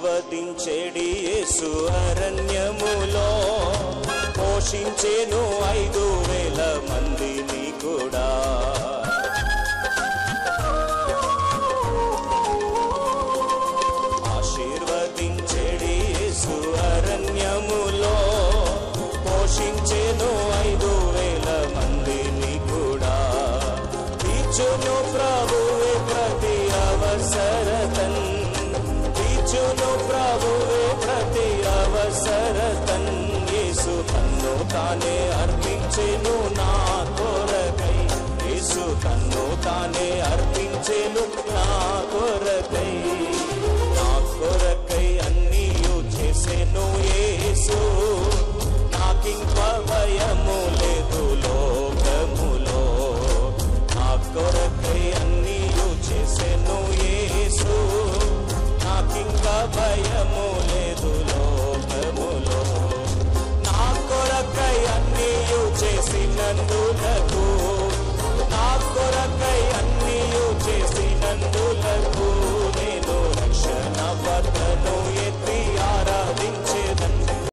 ఆశీర్వదించేడి యేసు అరణ్యములో పోషించేను 5,000 మందిని కూడా. ఆశీర్వదించేడి యేసు అరణ్యములో పోషించేను 5,000 మందిని కూడా. తీర్చును ప్రభువే ప్రతి అవసరతన్, తీర్చును ప్రభువే ప్రతి అవసరతన్. యేసు తన్ను తానే అర్పించెను నా కొరకై, యేసు తన్ను తానే అర్పించెను నా కొరకై. నా కొరకై అన్నీయు చేసెను యేసు, నాకింక భయము లేదు లోకములో. నా కొరకై అన్నీయు చేసెను యేసు, నాకింక భయము లేదు లోకములో. నా కొరకై అన్నీయు చేసినందులకు, నా కొరకై